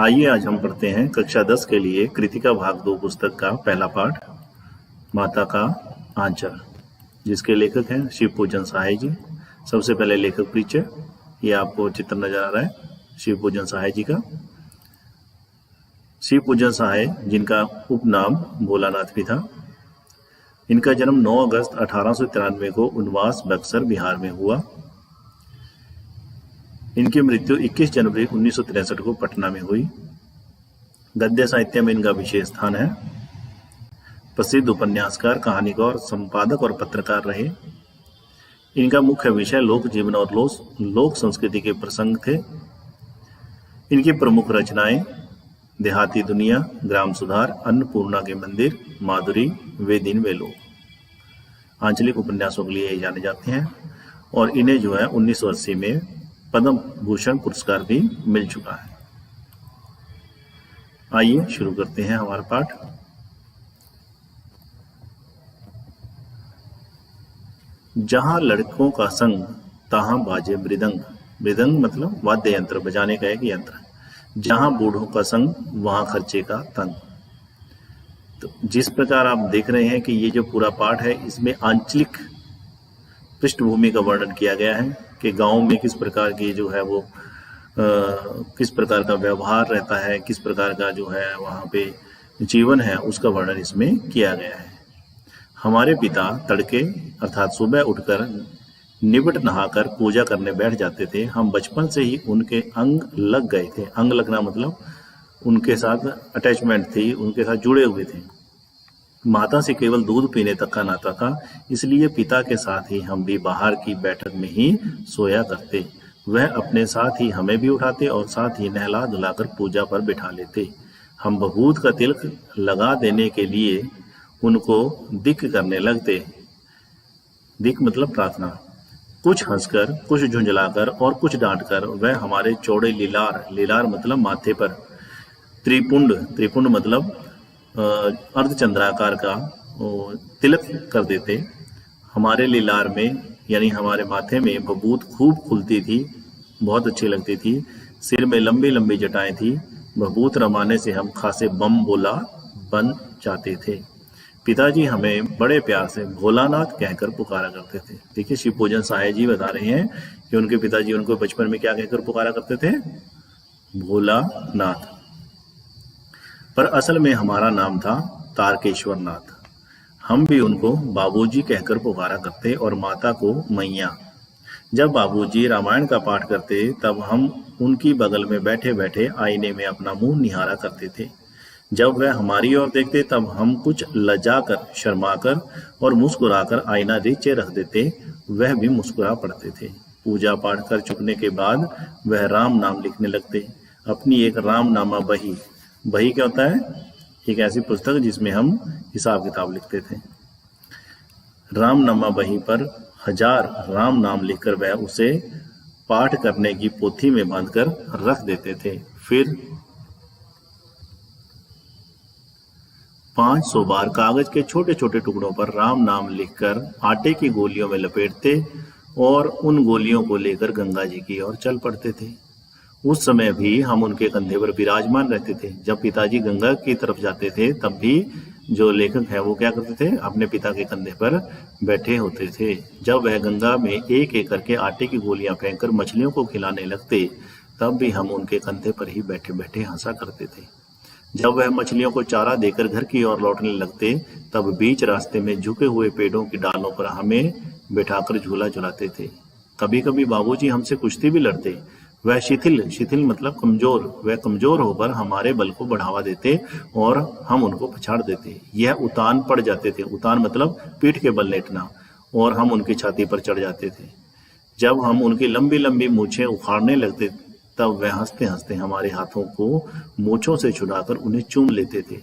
आइए आज हम पढ़ते हैं कक्षा 10 के लिए कृतिका भाग 2 पुस्तक का पहला पाठ माता का आंचल, जिसके लेखक हैं शिव पूजन सहाय जी। सबसे पहले लेखक परिचय। ये आपको चित्र नजर आ रहा है शिव पूजन सहाय जी का। शिव पूजन सहाय जिनका उपनाम भोलानाथ भी था। इनका जन्म 9 अगस्त 1893 को उनवास बक्सर बिहार में हुआ। इनकी मृत्यु 21 जनवरी 1963 को पटना में हुई। गद्य साहित्य में इनका विशेष स्थान है। प्रसिद्ध उपन्यासकार, कहानीकार, संपादक और पत्रकार रहे। इनका मुख्य विषय लोक जीवन और लोक संस्कृति के प्रसंग थे। इनकी प्रमुख रचनाएं देहाती दुनिया, ग्राम सुधार, अन्नपूर्णा के मंदिर, माधुरी, वे दिन वे लोग आंचलिक उपन्यासों के लिए जाने जाते हैं। और इन्हें जो है 1980 में पद्म भूषण पुरस्कार भी मिल चुका है। आइए शुरू करते हैं हमारा पाठ। जहां लड़कों का संग तहां बाजे मृदंग। मृदंग मतलब वाद्य यंत्र, बजाने का एक यंत्र। जहां बूढ़ों का संग वहां खर्चे का तंग। तो जिस प्रकार आप देख रहे हैं कि ये जो पूरा पाठ है, इसमें आंचलिक पृष्ठभूमि का वर्णन किया गया है कि गांव में किस प्रकार की जो है वो किस प्रकार का व्यवहार रहता है, किस प्रकार का जो है वहाँ पे जीवन है, उसका वर्णन इसमें किया गया है। हमारे पिता तड़के अर्थात सुबह उठकर निबट नहाकर पूजा करने बैठ जाते थे। हम बचपन से ही उनके अंग लग गए थे। अंग लगना मतलब उनके साथ अटैचमेंट थी, उनके साथ जुड़े हुए थे। माता से केवल दूध पीने तक का नाता था, इसलिए पिता के साथ ही हम भी बाहर की बैठक में ही सोया करते। वह अपने साथ ही हमें भी उठाते और साथ ही नहला धुलाकर पूजा पर बिठा लेते। हम बबूत का तिलक लगा देने के लिए उनको दिक करने लगते। दिक मतलब प्रार्थना। कुछ हंसकर, कुछ झुंझलाकर और कुछ डांटकर वह हमारे चौड़े लीलार मतलब माथे पर, त्रिपुंड मतलब अर्धचंद्राकार का तिलक कर देते। हमारे लीलार में यानी हमारे माथे में बबूत खूब खुलती थी, बहुत अच्छी लगती थी। सिर में लंबी लंबी जटाएं थी। बबूत रमाने से हम खासे बम बोला बन जाते थे। पिताजी हमें बड़े प्यार से भोलानाथ कहकर पुकारा करते थे। देखिए शिव पूजन सहाय जी बता रहे हैं कि उनके पिताजी उनको बचपन में क्या कहकर पुकारा करते थे? भोलानाथ। पर असल में हमारा नाम था तारकेश्वर नाथ। हम भी उनको बाबूजी कहकर पुकारा करते और माता को मैया। जब बाबूजी रामायण का पाठ करते तब हम उनकी बगल में बैठे बैठे आईने में अपना मुंह निहारा करते थे। जब वह हमारी ओर देखते तब हम कुछ लजाकर, शर्माकर और मुस्कुराकर आईना नीचे रख देते। वह भी मुस्कुरा पड़ते थे। पूजा पाठ कर चुकने के बाद वह राम नाम लिखने लगते। अपनी एक रामनामा बही क्या होता है? एक ऐसी पुस्तक जिसमें हम हिसाब किताब लिखते थे। रामनामा बही पर 1000 राम नाम लिखकर वह उसे पाठ करने की पोथी में बांधकर रख देते थे। फिर 500 बार कागज के छोटे छोटे टुकड़ों पर राम नाम लिखकर आटे की गोलियों में लपेटते और उन गोलियों को लेकर गंगा जी की ओर चल पड़ते थे। उस समय भी हम उनके कंधे पर विराजमान रहते थे। जब पिताजी गंगा की तरफ जाते थे तब भी जो लेखक है वो क्या करते थे? अपने पिता के कंधे पर बैठे होते थे। जब वह गंगा में एक एक करके आटे की गोलियां फेंककर मछलियों को खिलाने लगते तब भी हम उनके कंधे पर ही बैठे बैठे हंसा करते थे। जब वह मछलियों को चारा देकर घर की ओर लौटने लगते तब बीच रास्ते में झुके हुए पेड़ों की डालों पर हमें बिठाकर झूला झुलाते थे। कभी कभी बाबूजी हमसे कुश्ती भी लड़ते। वह शिथिल मतलब कमजोर, वह कमजोर होकर हमारे बल को बढ़ावा देते और हम उनको पछाड़ देते। यह उतान पड़ जाते थे। उतान मतलब पीठ के बल लेटना, और हम उनकी छाती पर चढ़ जाते थे। जब हम उनकी लंबी लंबी मूछें उखाड़ने लगते तब वह हंसते हंसते हमारे हाथों को मूछों से छुड़ाकर उन्हें चूम लेते थे।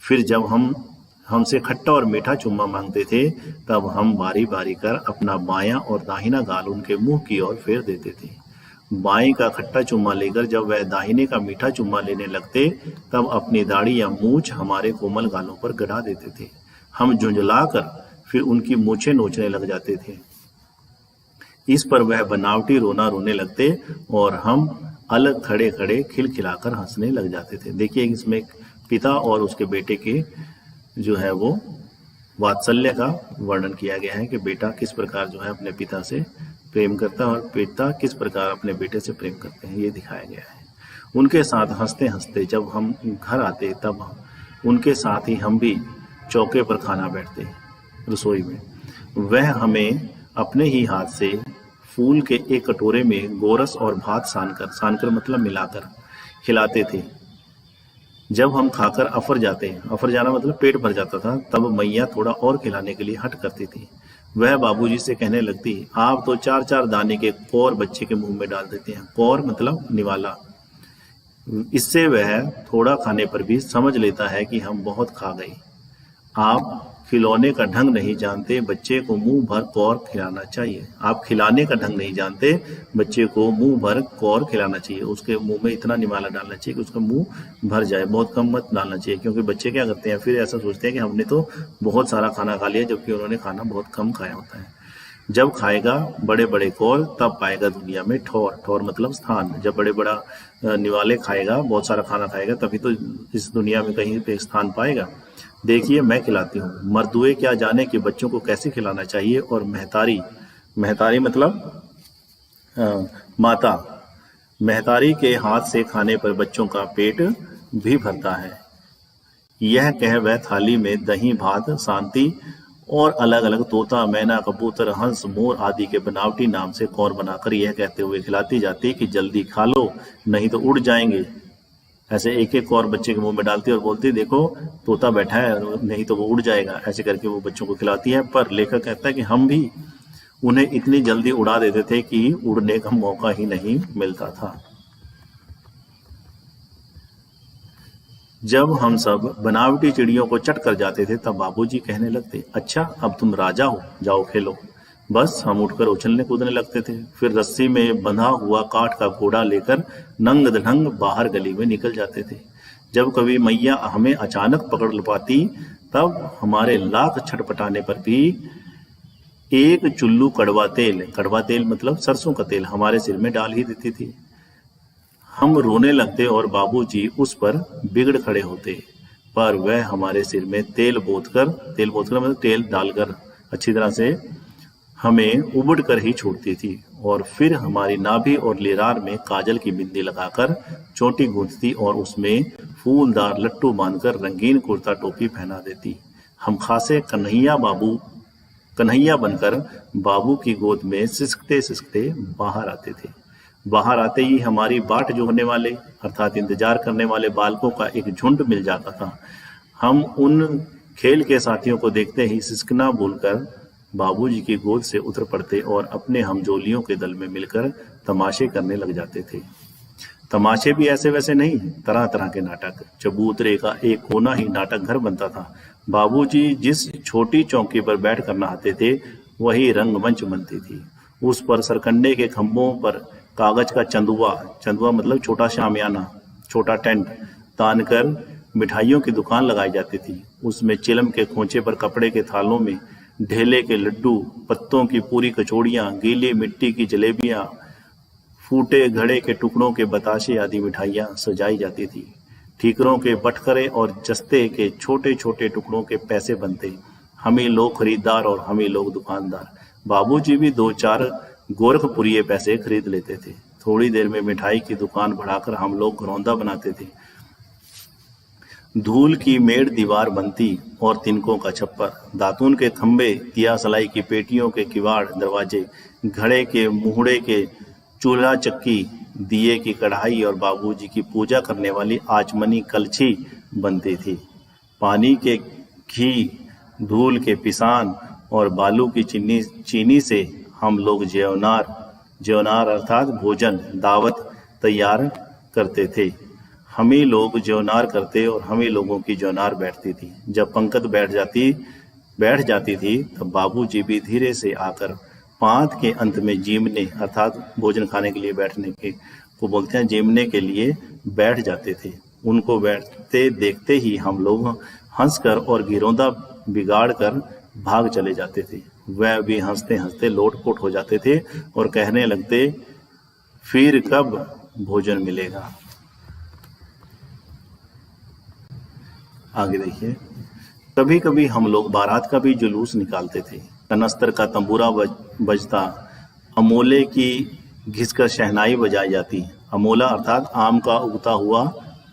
फिर जब हमसे खट्टा और मीठा चुम्मा मांगते थे तब हम बारी बारी कर अपना बायां और दाहिना गाल उनके मुंह की ओर फेर देते थे। बाएं का खट्टा चुम्मा लेकर जब वह दाहिने का मीठा चुम्मा लेने लगते तब अपनी दाढ़ी या मूछ हमारे कोमल गालों पर गड़ा देते थे। हम झुंझलाकर फिर उनकी मूछें नोचने लग जाते थे। इस पर वह बनावटी रोना रोने लगते और हम अलग खड़े खड़े खिलखिलाकर हंसने लग जाते थे। देखिए इसमें पिता और उसके बेटे के जो है वो वात्सल्य का वर्णन किया गया है कि बेटा किस प्रकार जो है अपने पिता से प्रेम करता है और पिता किस प्रकार अपने बेटे से प्रेम करते हैं, ये दिखाया गया है। उनके साथ हंसते हंसते जब हम घर आते तब उनके साथ ही हम भी चौके पर खाना बैठते रसोई में। वह हमें अपने ही हाथ से फूल के एक कटोरे में गोरस और भात सानकर मतलब मिलाकर खिलाते थे। जब हम खाकर अफर जाना मतलब पेट भर जाता था, तब मैया थोड़ा और खिलाने के लिए हट करती थी। वह बाबूजी से कहने लगती, आप तो 4-4 दाने के कौर बच्चे के मुंह में डाल देते हैं। कौर मतलब निवाला। इससे वह थोड़ा खाने पर भी समझ लेता है कि हम बहुत खा गए। आप खिलौने का ढंग नहीं जानते, बच्चे को मुंह भर कौर खिलाना चाहिए। आप खिलाने का ढंग नहीं जानते, बच्चे को मुंह भर कौर खिलाना चाहिए। उसके मुंह में इतना निवाला डालना चाहिए कि उसका मुंह भर जाए, बहुत कम मत डालना चाहिए। क्योंकि बच्चे क्या करते हैं, फिर ऐसा सोचते हैं कि हमने तो बहुत सारा खाना खा लिया, जबकि उन्होंने खाना बहुत कम खाया होता है। जब खाएगा बड़े बड़े कौर, तब पाएगा दुनिया में ठौर। ठौर मतलब स्थान। जब बड़े बड़ा निवाले खाएगा, बहुत सारा खाना खाएगा, तभी तो इस दुनिया में कहीं पे स्थान पाएगा। देखिए मैं खिलाती हूँ। मर्दुए क्या जाने कि बच्चों को कैसे खिलाना चाहिए। और महतारी मतलब माता। महतारी के हाथ से खाने पर बच्चों का पेट भी भरता है। यह कह वह थाली में दही भात शांति और अलग अलग तोता मैना कबूतर हंस मोर आदि के बनावटी नाम से कौर बनाकर यह कहते हुए खिलाती जाती कि जल्दी खा लो नहीं तो उड़ जाएंगे। ऐसे एक एक कौर बच्चे के मुंह में डालती और बोलती, देखो तोता बैठा है, नहीं तो वो उड़ जाएगा। ऐसे करके वो बच्चों को खिलाती है। पर लेखक कहता है कि हम भी उन्हें इतनी जल्दी उड़ा देते थे कि उड़ने का मौका ही नहीं मिलता था। जब हम सब बनावटी चिड़ियों को चट कर जाते थे, तब बाबूजी कहने लगते, अच्छा अब तुम राजा हो, जाओ खेलो। बस हम उठकर उछलने कूदने लगते थे। फिर रस्सी में बंधा हुआ काठ का घोड़ा लेकर नंग धड़ंग बाहर गली में निकल जाते थे। जब कभी मैया हमें अचानक पकड़ पाती, तब हमारे लाख छटपटाने पर भी एक चुल्लू कड़वा तेल मतलब सरसों का तेल हमारे सिर में डाल ही देती थी। हम रोने लगते और बाबूजी उस पर बिगड़ खड़े होते। पर वह हमारे सिर में तेल बोतकर मतलब तेल डालकर अच्छी तरह से हमें उबड़ कर ही छोड़ती थी। और फिर हमारी नाभि और लेरार में काजल की बिंदी लगाकर चोटी गूंथती और उसमें फूलदार लट्टू बांधकर रंगीन कुर्ता टोपी पहना देती। हम खासे कन्हैया बनकर बाबू की गोद में सिसकते सिसकते बाहर आते थे। बाहर आते ही हमारी बाट जोहने वाले अर्थात इंतजार करने वाले बालकों का एक झुंड मिल जाता था। हम उन खेल के साथियों को देखते ही सिसकना भूलकर बाबूजी की गोद से उतर पड़ते और अपने हमजोलियों के दल में मिलकर तमाशे करने लग जाते थे। तमाशे भी ऐसे वैसे नहीं, तरह तरह के नाटक। चबूतरे का एक कोना ही नाटक घर बनता था। बाबूजी जिस छोटी चौकी पर बैठ कर नहाते थे, वही रंगमंच बनती थी। उस पर सरकंडे के खंभों पर कागज का चंदुआ मतलब छोटा शामियाना, छोटा टेंट तान कर मिठाइयों की दुकान लगाई जाती थी। उसमें चिलम के खोंचे पर कपड़े के थालों में ढेले के लड्डू, पत्तों की पूरी कचौड़ियाँ, गीली मिट्टी की जलेबियाँ, फूटे घड़े के टुकड़ों के बताशे आदि मिठाइयाँ सजाई जाती थी। ठीकरों के बटखरे और जस्ते के छोटे छोटे टुकड़ों के पैसे बनते। हम ही लोग खरीदार और हम ही लोग दुकानदार। बाबूजी भी 2-4 गोरखपुरिये पैसे खरीद लेते थे। थोड़ी देर में मिठाई की दुकान बढ़ाकर हम लोग घरौंदा बनाते थे। धूल की मेड़ दीवार बनती और तिनकों का छप्पर, दातून के खंबे, दिया सलाई की पेटियों के किवाड़ दरवाजे, घड़े के मुहड़े के चूल्हा चक्की, दिए की कढ़ाई और बाबूजी की पूजा करने वाली आचमनी कलछी बनती थी। पानी के घी, धूल के पिसान और बालू की चीनी से हम लोग ज्योनार अर्थात भोजन दावत तैयार करते थे। हम ही लोग ज्योनार करते और हम ही लोगों की ज्योनार बैठती थी। जब पंक्ति बैठ जाती थी, तब बाबूजी भी धीरे से आकर पांत के अंत में जीमने अर्थात भोजन खाने के लिए बैठने के को बोलते हैं, जीमने के लिए बैठ जाते थे। उनको बैठते देखते ही हम लोग हंसकर और गिरौंदा बिगाड़ कर भाग चले जाते थे। वह भी हंसते हंसते लोटपोट हो जाते थे और कहने लगते, फिर कब भोजन मिलेगा। आगे देखिए, कभी कभी हम लोग बारात का भी जुलूस निकालते थे। कनस्तर का तंबूरा बजता, अमोले की घिसकर शहनाई बजाई जाती। अमोला अर्थात आम का उगता हुआ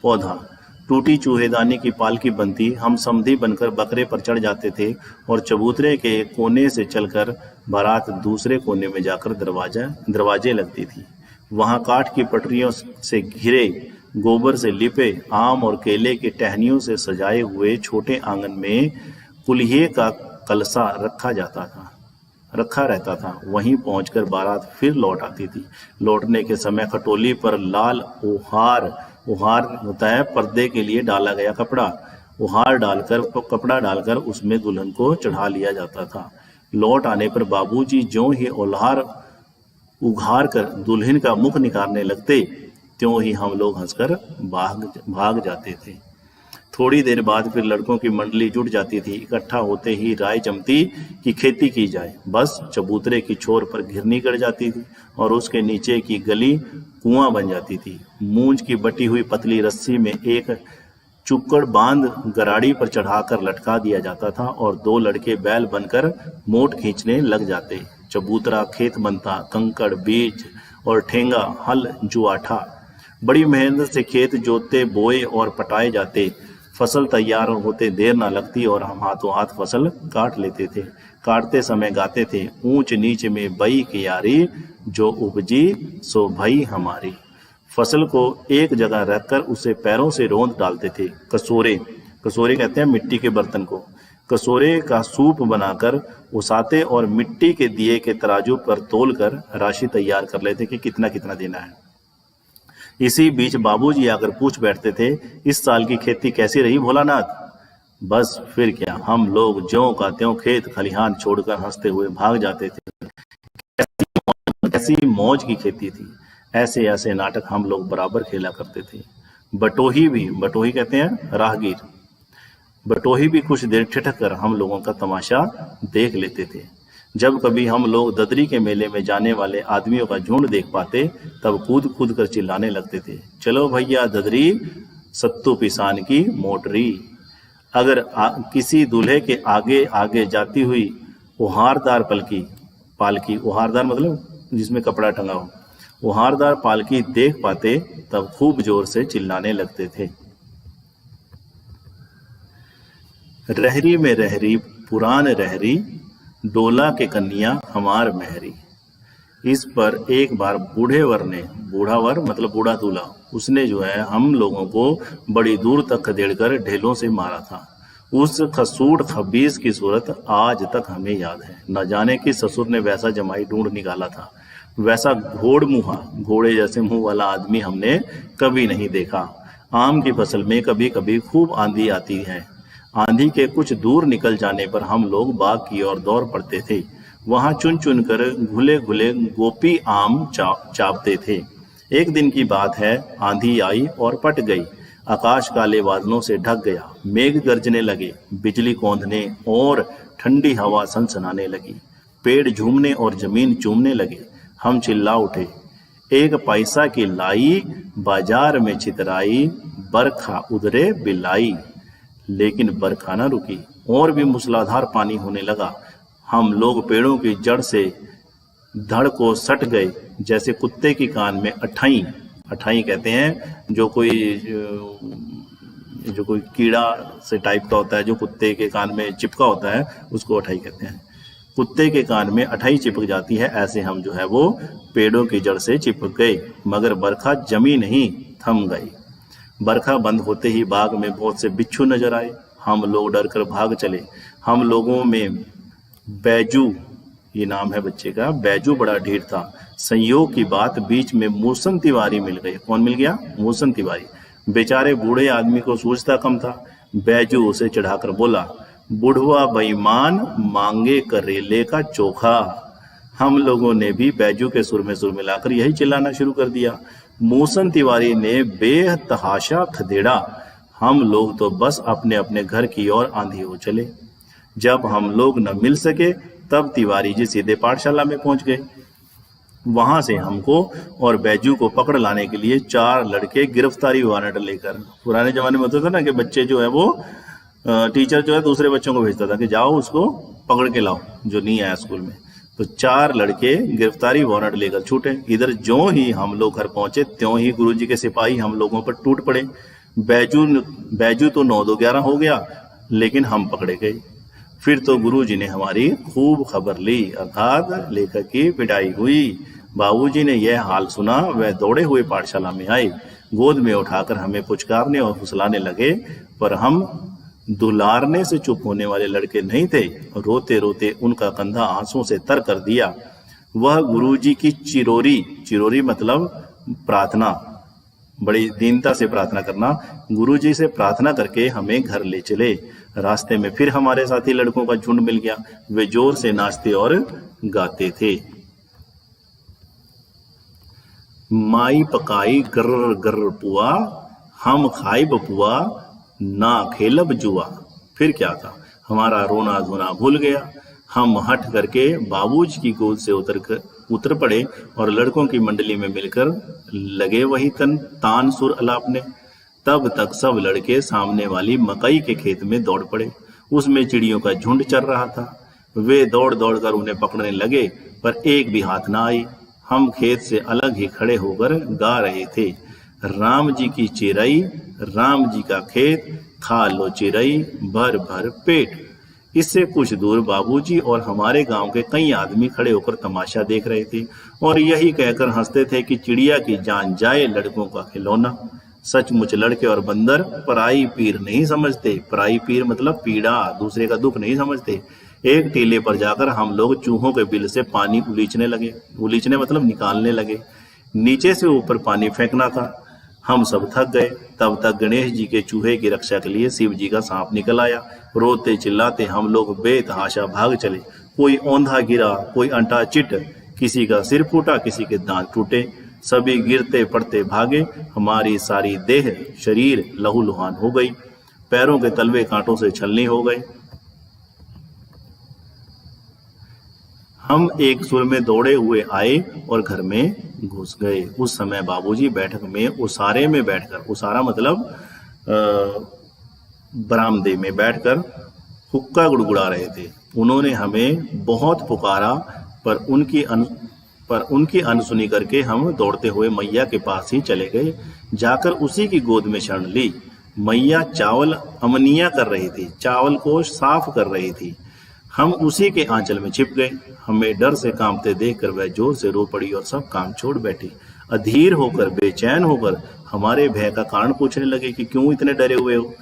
पौधा। टूटी चूहेदानी की पालकी बनती। हम समधी बनकर बकरे पर चढ़ जाते थे और चबूतरे के कोने से चलकर बारात दूसरे कोने में जाकर दरवाजे लगती थी। वहां काठ की पटरियों से घिरे, गोबर से लिपे, आम और केले के टहनियों से सजाए हुए छोटे आंगन में कुल्हिए का कलसा रखा रहता था। वहीं पहुंचकर बारात फिर लौट आती थी। लौटने के समय खटोली पर लाल उहार होता है पर्दे के लिए डाला गया कपड़ा डालकर उसमें दुल्हन को चढ़ा लिया जाता था। लौट आने पर बाबूजी ज्यों ही उघार कर दुल्हन का मुख निकालने लगते, त्यों ही हम लोग हंसकर भाग जाते थे। थोड़ी देर बाद फिर लड़कों की मंडली जुट जाती थी। इकट्ठा होते ही राय जमती कि खेती की जाए। बस चबूतरे की छोर पर घिरनी गड़ जाती थी और उसके नीचे की गली कुआं बन जाती थी। मूंज की बटी हुई पतली रस्सी में एक चुक्कड़ बांध गराड़ी पर चढ़ाकर लटका दिया जाता था और दो लड़के बैल बनकर मोट खींचने लग जाते। चबूतरा खेत बनता। कंकड़, बीज और ठेंगा, हल, जुआठा, बड़ी मेहनत से खेत जोते, बोए और पटाए जाते। फसल तैयार होते देर न लगती और हम हाथों हाथ फसल काट लेते थे। काटते समय गाते थे, ऊंच नीच में बई कियारी, जो उपजी सो भई हमारी। फसल को एक जगह रखकर उसे पैरों से रौंद डालते थे। कसोरे कहते हैं मिट्टी के बर्तन को। कसोरे का सूप बनाकर उसाते और मिट्टी के दिए के तराजू पर तोलकर राशि तैयार कर लेते कि कितना कितना देना है। इसी बीच बाबूजी आकर पूछ बैठते थे, इस साल की खेती कैसी रही भोलानाथ? बस फिर क्या, हम लोग ज्यों का त्यों खेत खलिहान छोड़कर हंसते हुए भाग जाते थे। ऐसी मौज की खेती थी। ऐसे ऐसे नाटक हम लोग बराबर खेला करते थे। बटोही कहते हैं राहगीर। बटोही भी कुछ देर ठिठक कर हम लोगों का तमाशा देख लेते थे। जब कभी हम लोग ददरी के मेले में जाने वाले आदमियों का झुंड देख पाते, तब कूद कर चिल्लाने लगते थे, चलो भैया ददरी, सत्तू पिसान की मोटरी। अगर किसी दूल्हे के आगे आगे जाती हुई उहारदार पालकी, उहारदार मतलब जिसमें कपड़ा टंगा हो, उहारदार पालकी देख पाते, तब खूब जोर से चिल्लाने लगते थे। रहरी में रहरी पुरान रहरी, डोला के कन्या हमार महरी। इस पर एक बार बूढ़ा वर मतलब बूढ़ा दूल्हा, उसने जो है हम लोगों को बड़ी दूर तक खदेड़कर ढेलों से मारा था। उस खसूट खबीस की सूरत आज तक हमें याद है। न जाने कि ससुर ने वैसा जमाई ढूंढ निकाला था। वैसा घोड़े जैसे मुंह वाला आदमी हमने कभी नहीं देखा। आम की फसल में कभी कभी खूब आंधी आती है। आंधी के कुछ दूर निकल जाने पर हम लोग बाग की ओर दौड़ पड़ते थे। वहां चुन कर घुले गोपी आम चापते थे। एक दिन की बात है, आंधी आई और पट गई। आकाश काले बादलों से ढक गया। मेघ गरजने लगे, बिजली कौंधने और ठंडी हवा सनसनाने लगी। पेड़ झूमने और जमीन चूमने लगे। हम चिल्ला उठे, एक पैसा की लाई, बाजार में चितराई, बरखा उधरे बिलाई। लेकिन बरखा न रुकी, और भी मूसलाधार पानी होने लगा। हम लोग पेड़ों की जड़ से धड़ को सट गए, जैसे कुत्ते की कान में अठाई कहते हैं जो कोई कीड़ा से टाइप का होता है, जो कुत्ते के कान में चिपका होता है, उसको अठाई कहते हैं। कुत्ते के कान में अठाई चिपक जाती है, ऐसे हम जो है वो पेड़ों की जड़ से चिपक गए। मगर बरखा जमी नहीं, थम गई। बरखा बंद होते ही बाग में बहुत से बिच्छू नजर आए। हम लोग डर कर भाग चले। हम लोगों में बैजू, ये नाम है बच्चे का, बैजू बड़ा ढीठ था। संयोग की बात, बीच में मूसन तिवारी मिल गए। कौन मिल गया? मूसन तिवारी। बेचारे बूढ़े आदमी को सूझता कम था। बैजू उसे चढ़ाकर बोला, बुढ़वा बेईमान, मांगे करेले का चोखा। हम लोगों ने भी बैजू के सुर में सुर मिलाकर यही चिल्लाना शुरू कर दिया। मूसन तिवारी ने बेतहाशा खदेड़ा। हम लोग तो बस अपने अपने घर की ओर आंधी हो चले। जब हम लोग न मिल सके, तब तिवारी जी सीधे पाठशाला में पहुंच गए। वहां से हमको और बैजू को पकड़ लाने के लिए 4 लड़के गिरफ्तारी वारंट लेकर, पुराने जमाने में होता था ना कि बच्चे जो है वो टीचर जो है दूसरे बच्चों को भेजता था कि जाओ उसको पकड़ के लाओ जो नहीं आया स्कूल में। तो 4 लड़के गिरफ्तारी वारंट लेकर छूटे। इधर जो ही हम लोग घर पहुंचे त्यों ही गुरुजी के सिपाही हम लोगों पर टूट पड़े। बैजू तो 9-2-11 हो गया, लेकिन हम पकड़े गए। फिर तो गुरुजी ने हमारी खूब खबर ली, अर्थात लेखक की पिटाई हुई। बाबूजी ने यह हाल सुना, वह दौड़े हुए पाठशाला में आए, गोद में उठाकर हमें पुचकारने और फुसलाने लगे, पर हम दुलारने से चुप होने वाले लड़के नहीं थे। रोते रोते उनका कंधा आंसुओं से तर कर दिया। वह गुरुजी की चिरोरी मतलब प्रार्थना, बड़ी दीनता से प्रार्थना करना, गुरुजी से प्रार्थना करके हमें घर ले चले। रास्ते में फिर हमारे साथी लड़कों का झुंड मिल गया। वे जोर से नाचते और गाते थे। माई पकाई गर्र गर्र पुआ, हम खाई बपुआ, ना खेलब जुआ। फिर क्या था, हमारा रोना धोना भूल गया। हम हट करके बाबूजी की गोद से उतर पड़े और लड़कों की मंडली में मिलकर लगे वही तान सुर अलापने। तब तक सब लड़के सामने वाली मकई के खेत में दौड़ पड़े। उसमें चिड़ियों का झुंड चल रहा था। वे दौड़ दौड़ कर उन्हें पकड़ने लगे, पर एक भी हाथ ना आई। हम खेत से अलग ही खड़े होकर गा रहे थे, राम जी की चिरई, राम जी का खेत, खा लो चिरई भर भर पेट। इससे कुछ दूर बाबूजी और हमारे गांव के कई आदमी खड़े होकर तमाशा देख रहे थे और यही कहकर हंसते थे कि चिड़िया की जान जाए लड़कों का खिलौना। सचमुच लड़के और बंदर पराई पीर नहीं समझते। पराई पीर मतलब पीड़ा, दूसरे का दुख नहीं समझते। एक टीले पर जाकर हम लोग चूहों के बिल से पानी उलीचने लगे। उलीचने मतलब निकालने लगे। नीचे से ऊपर पानी फेंकना था। हम सब थक गए। तब तक गणेश जी के चूहे की रक्षा के लिए शिव जी का सांप निकल आया। रोते चिल्लाते हम लोग बेतहाशा भाग चले। कोई औंधा गिरा, कोई अंटा चिट, किसी का सिर फूटा, किसी के दांत टूटे। सभी गिरते पड़ते भागे। हमारी सारी देह शरीर लहूलुहान हो गई। पैरों के तलवे कांटों से छलनी हो गए। हम एक सुर में दौड़े हुए आए और घर में घुस गए। उस समय बाबूजी बैठक में उसारे में बैठकर, उसारा मतलब बरामदे में बैठकर हुक्का गुड़गुड़ा रहे थे। उन्होंने हमें बहुत पुकारा, पर उनकी अनसुनी करके हम दौड़ते हुए मैया के पास ही चले गए। जाकर उसी की गोद में शरण ली। मैया चावल अमनिया कर रही थी, चावल को साफ कर रही थी। हम उसी के आंचल में छिप गए। हमें डर से कांपते देखकर वह जोर से रो पड़ी और सब काम छोड़ बैठी। अधीर होकर, बेचैन होकर हमारे भय का कारण पूछने लगे कि क्यों इतने डरे हुए हो।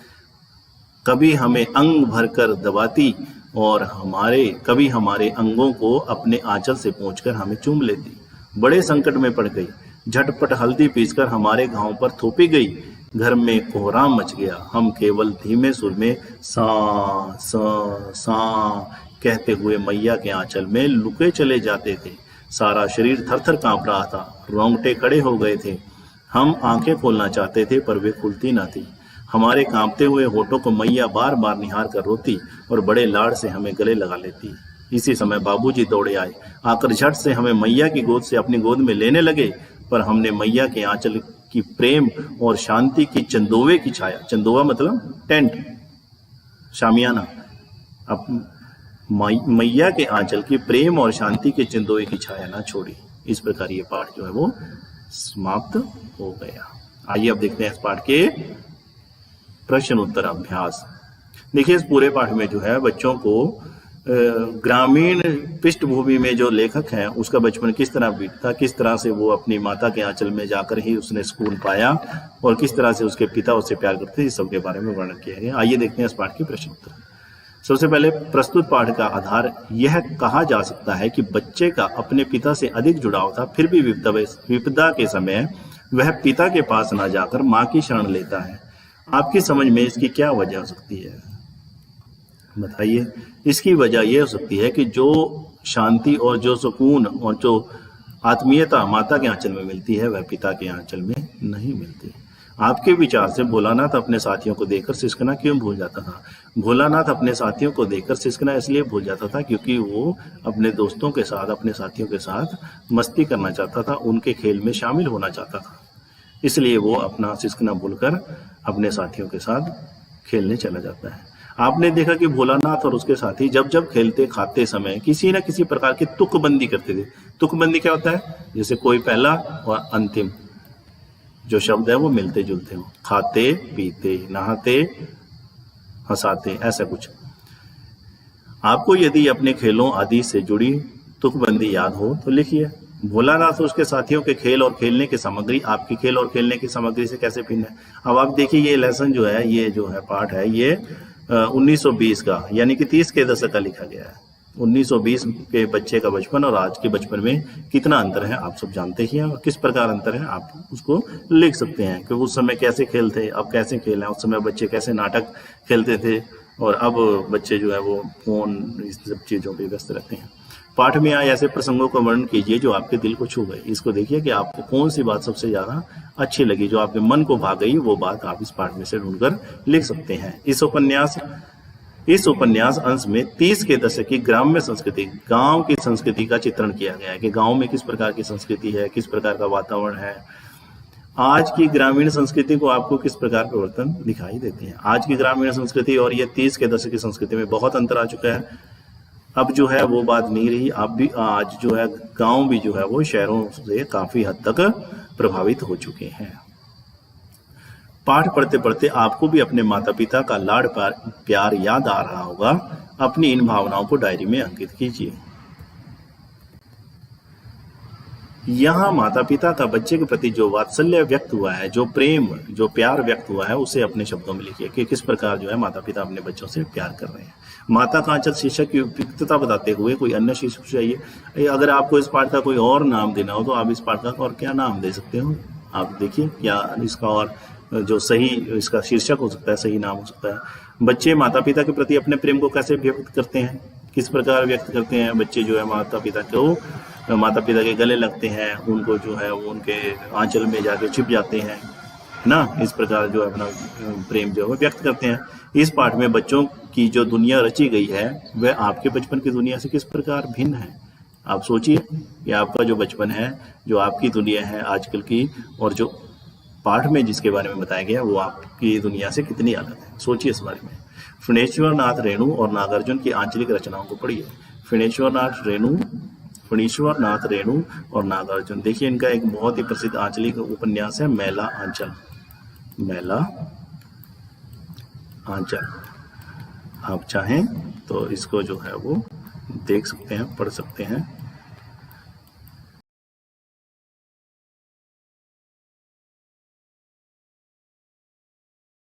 कभी हमें अंग भरकर दबाती और कभी हमारे अंगों को अपने आंचल से पोंछकर हमें चूम लेती। बड़े संकट में पड़ गई। झटपट हल्दी पीसकर हमारे घाव पर थोपी गई। घर में कोहराम मच गया। हम केवल धीमे सुर में सा सा सा कहते हुए मैया के आंचल में लुके चले जाते थे। सारा शरीर थर-थर कांप रहा था। रोंगटे खड़े हो गए थे। हम आंखें खोलना चाहते थे, पर वे खुलती ना थी। हमारे कांपते हुए होठों को मैया बार बार निहार कर रोती और बड़े लाड़ से हमें गले लगा लेती। इसी समय बाबूजी दौड़े आए। आकर झट से हमें मैया की गोद से अपनी गोद में लेने लगे, पर हमने मैया के आंचल की प्रेम और शांति की चंदोवे की छाया, चंदोवा मतलब टेंट, शामियाना, अब मैया के आंचल की प्रेम और शांति के चंदोवे की छाया ना छोड़ी। इस प्रकार ये पाठ जो है वो समाप्त हो गया। आइए अब देखते हैं इस पाठ के प्रश्न उत्तर अभ्यास। देखिए इस पूरे पाठ में जो है बच्चों को ग्रामीण पृष्ठभूमि में जो लेखक है उसका बचपन किस तरह बीतता, किस तरह से वो अपनी माता के आंचल में जाकर ही उसने स्कूल पाया और किस तरह से उसके पिता उससे प्यार करते, इस सब के बारे में वर्णन किया गया। आइए देखते हैं इस पाठ के प्रश्न उत्तर। सबसे पहले प्रस्तुत पाठ का आधार यह कहा जा सकता है कि बच्चे का अपने पिता से अधिक जुड़ाव था, फिर भी विपदा के समय वह पिता के पास न जाकर माँ की शरण लेता है। आपकी समझ में इसकी क्या वजह हो सकती है, बताइए। इसकी वजह यह हो सकती है कि जो शांति और जो सुकून और जो आत्मीयता माता के आंचल में मिलती है वह पिता के आंचल में नहीं मिलती। आपके विचार से भोलानाथ अपने साथियों को देखकर सिसकना क्यों भूल जाता था? भोलानाथ अपने साथियों को देखकर सिसकना इसलिए भूल जाता था क्योंकि वो अपने दोस्तों के साथ, अपने साथियों के साथ मस्ती करना चाहता था, उनके खेल में शामिल होना चाहता था। इसलिए वो अपना सिसकना भूलकर अपने साथियों के साथ खेलने चला जाता है। आपने देखा कि भोलानाथ और उसके साथी जब जब खेलते खाते समय किसी न किसी प्रकार की तुकबंदी करते थे। तुकबंदी क्या होता है? जैसे कोई पहला और अंतिम जो शब्द है वो मिलते जुलते हो, खाते पीते, नहाते हंसाते, ऐसा कुछ। आपको यदि अपने खेलों आदि से जुड़ी तुकबंदी याद हो तो लिखिए। भोलानाथ और उसके साथियों के खेल और खेलने की सामग्री आपकी खेल और खेलने की सामग्री से कैसे भिन्न है? अब आप देखिए, ये लेसन जो है, ये जो है पाठ है, ये 1920 का यानी कि 30 के दशक का लिखा गया है। 1920 के बच्चे का बचपन और आज के बचपन में कितना अंतर है आप सब जानते ही हैं, और किस प्रकार अंतर है आप उसको लिख सकते हैं कि उस समय कैसे खेलते, अब कैसे खेल हैं, उस समय बच्चे कैसे नाटक खेलते थे और अब बच्चे जो है वो फोन, इस सब चीज़ों पे व्यस्त रहते हैं। पाठ में आए ऐसे प्रसंगों का वर्णन कीजिए जो आपके दिल को छू गए। इसको देखिए कि आपको कौन सी बात सबसे ज़्यादा अच्छी लगी, जो आपके मन को भा गई, वो बात आप इस पाठ में से ढूंढकर लिख सकते हैं। इस उपन्यास अंश में 30 के दशक की ग्राम्य संस्कृति, गांव की संस्कृति का चित्रण किया गया है कि गांव में किस प्रकार की संस्कृति है, किस प्रकार का वातावरण है। आज की ग्रामीण संस्कृति को आपको किस प्रकार परिवर्तन दिखाई देते हैं। आज की ग्रामीण संस्कृति और ये 30 के दशक की संस्कृति में बहुत अंतर आ चुका है। अब जो है वो बात नहीं रही। अब भी आज जो है गांव भी जो है वो शहरों से काफी हद तक प्रभावित हो चुके हैं। पाठ पढ़ते पढ़ते आपको भी अपने माता पिता का लाड प्यार याद आ रहा होगा। अपनी इन भावनाओं को डायरी में अंकित कीजिए। यहाँ माता पिता का बच्चे के प्रति जो वात्सल्य व्यक्त हुआ है, जो प्रेम, जो प्यार व्यक्त हुआ है, उसे अपने शब्दों में लिखिए कि किस प्रकार जो है माता पिता अपने बच्चों से प्यार कर रहे हैं। माता का आंचल शीर्षक की उपयुक्तता बताते हुए कोई अन्य शीर्षक चाहिए। अगर आपको इस पाठ का कोई और नाम देना हो तो आप इस पाठ का और क्या नाम दे सकते हो, आप देखिए क्या इसका और जो सही इसका शीर्षक हो सकता है, सही नाम हो सकता है। बच्चे माता पिता के प्रति अपने प्रेम को कैसे व्यक्त करते हैं, किस प्रकार व्यक्त करते हैं। बच्चे जो है माता पिता के गले लगते हैं, उनको जो है वो उनके आंचल में जाके छिप जाते हैं ना। इस प्रकार जो अपना प्रेम जो है व्यक्त करते हैं। इस पाठ में बच्चों की जो दुनिया रची गई है वह आपके बचपन की दुनिया से किस प्रकार भिन्न है। आप सोचिए कि आपका जो बचपन है, जो आपकी दुनिया है आजकल की, और जो पाठ में जिसके बारे में बताया गया वो आपकी दुनिया से कितनी अलग है। सोचिए इस बारे में। फणीश्वर नाथ रेणु और नागार्जुन की आंचलिक रचनाओं को पढ़िए। फणीश्वर नाथ रेणु और नागार्जुन, देखिए इनका एक बहुत ही प्रसिद्ध आंचलिक उपन्यास है मैला आंचल। मैला आंचल, आप चाहें तो इसको जो है वो देख सकते हैं, पढ़ सकते हैं।